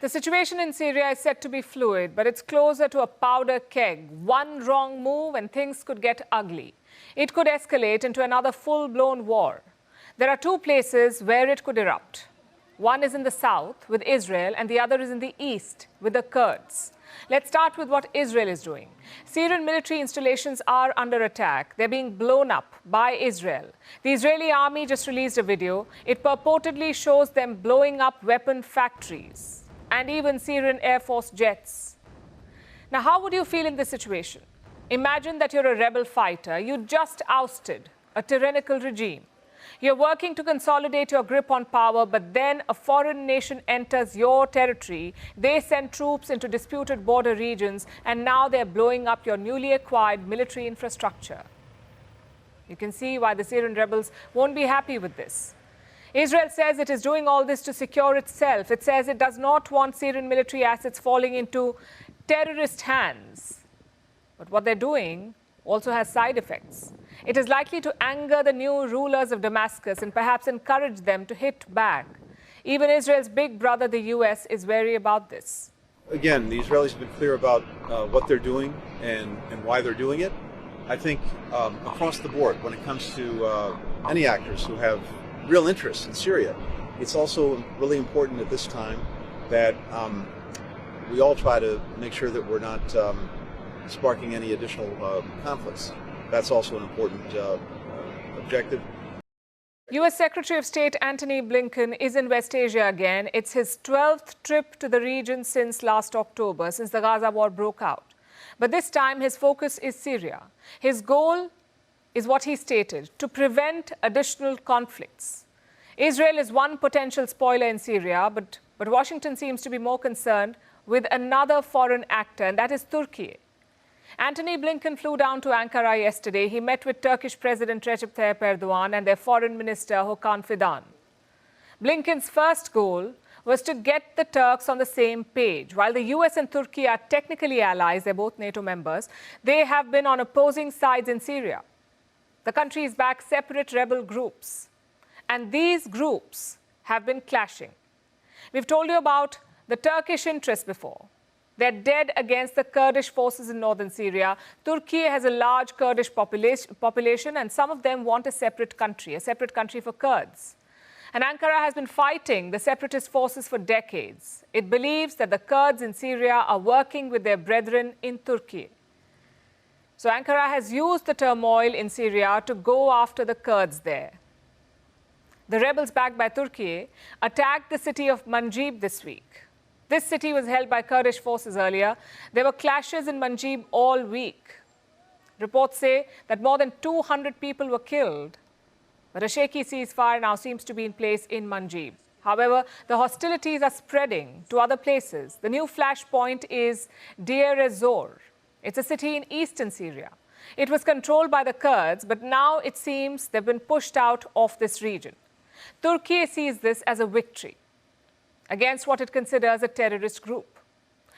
The situation in Syria is said to be fluid, but it's closer to a powder keg. One wrong move and things could get ugly. It could escalate into another full-blown war. There are two places where it could erupt. One is in the south with Israel and the other is in the east with the Kurds. Let's start with what Israel is doing. Syrian military installations are under attack. They're being blown up by Israel. The Israeli army just released a video. It purportedly shows them blowing up weapon factories and even Syrian Air Force jets. Now, how would you feel in this situation? Imagine that you're a rebel fighter. You just ousted a tyrannical regime. You're working to consolidate your grip on power, but then a foreign nation enters your territory. They send troops into disputed border regions, and now they're blowing up your newly acquired military infrastructure. You can see why the Syrian rebels won't be happy with this. Israel says it is doing all this to secure itself. It says it does not want Syrian military assets falling into terrorist hands. But what they're doing also has side effects. It is likely to anger the new rulers of Damascus and perhaps encourage them to hit back. Even Israel's big brother, the US, is wary about this. Again, the Israelis have been clear about what they're doing and why they're doing it. I think across the board, when it comes to any actors who have real interest in Syria, it's also really important at this time that we all try to make sure that we're not sparking any additional conflicts. That's also an important objective. US Secretary of State Antony Blinken is in West Asia again. It's his 12th trip to the region since last October, since the Gaza war broke out. But this time his focus is Syria. His goal is what he stated, to prevent additional conflicts. Israel is one potential spoiler in Syria, but Washington seems to be more concerned with another foreign actor, and that is Turkey. Antony Blinken flew down to Ankara yesterday. He met with Turkish President Recep Tayyip Erdogan and their Foreign Minister Hakan Fidan. Blinken's first goal was to get the Turks on the same page. While the US and Turkey are technically allies, they're both NATO members, they have been on opposing sides in Syria. The countries back separate rebel groups, and these groups have been clashing. We've told you about the Turkish interest before. They're dead against the Kurdish forces in northern Syria. Turkey has a large Kurdish population, and some of them want a separate country for Kurds. And Ankara has been fighting the separatist forces for decades. It believes that the Kurds in Syria are working with their brethren in Turkey. So Ankara has used the turmoil in Syria to go after the Kurds there. The rebels backed by Turkey attacked the city of Manjib this week. This city was held by Kurdish forces earlier. There were clashes in Manjib all week. Reports say that more than 200 people were killed. But a shaky ceasefire now seems to be in place in Manjib. However, the hostilities are spreading to other places. The new flashpoint is Deir ez-Zor. It's a city in eastern Syria. It was controlled by the Kurds, but now it seems they've been pushed out of this region. Turkey sees this as a victory against what it considers a terrorist group.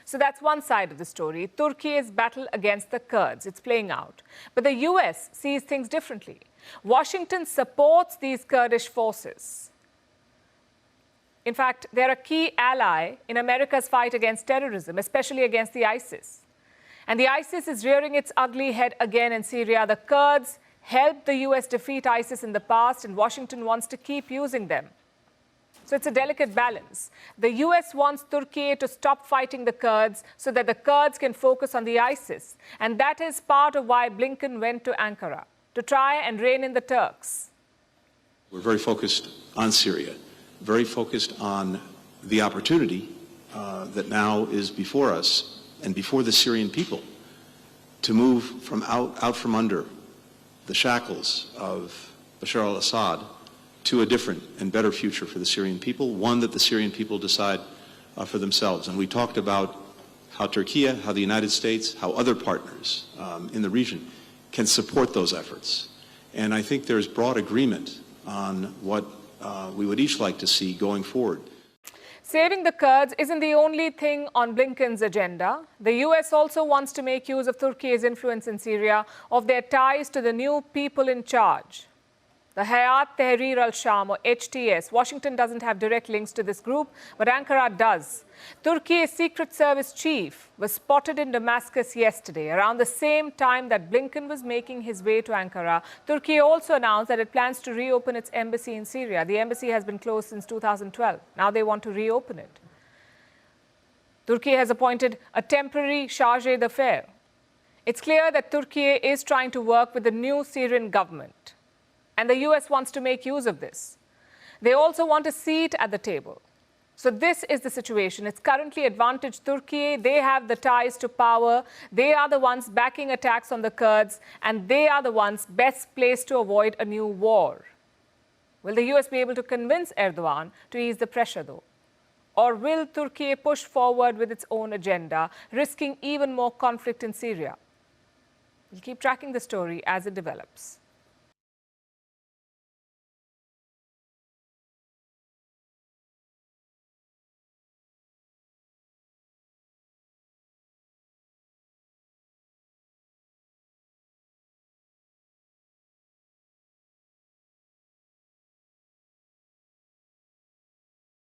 So that's one side of the story. Turkey's battle against the Kurds, it's playing out. But the US sees things differently. Washington supports these Kurdish forces. In fact, they're a key ally in America's fight against terrorism, especially against the ISIS. And the ISIS is rearing its ugly head again in Syria. The Kurds helped the US defeat ISIS in the past, and Washington wants to keep using them. So it's a delicate balance. The US wants Turkey to stop fighting the Kurds so that the Kurds can focus on the ISIS. And that is part of why Blinken went to Ankara, to try and rein in the Turks. We're very focused on Syria, very focused on the opportunity that now is before us and before the Syrian people to move from out from under the shackles of Bashar Al-Assad to a different and better future for the Syrian people, one that the Syrian people decide for themselves. And we talked about how Turkey, how the United States, how other partners in the region can support those efforts. And I think there's broad agreement on what we would each like to see going forward. Saving the Kurds isn't the only thing on Blinken's agenda. The US also wants to make use of Turkey's influence in Syria, of their ties to the new people in charge. the Hayat Tahrir al-Sham, or HTS. Washington doesn't have direct links to this group, but Ankara does. Turkey's Secret Service chief was spotted in Damascus yesterday, around the same time that Blinken was making his way to Ankara. Turkey also announced that it plans to reopen its embassy in Syria. The embassy has been closed since 2012. Now they want to reopen it. Turkey has appointed a temporary chargé d'affaires. It's clear that Turkey is trying to work with the new Syrian government. And the US wants to make use of this. They also want a seat at the table. So this is the situation. It's currently advantaged Turkey. They have the ties to power. They are the ones backing attacks on the Kurds. And they are the ones best placed to avoid a new war. Will the US be able to convince Erdogan to ease the pressure, though? Or will Turkey push forward with its own agenda, risking even more conflict in Syria? We'll keep tracking the story as it develops.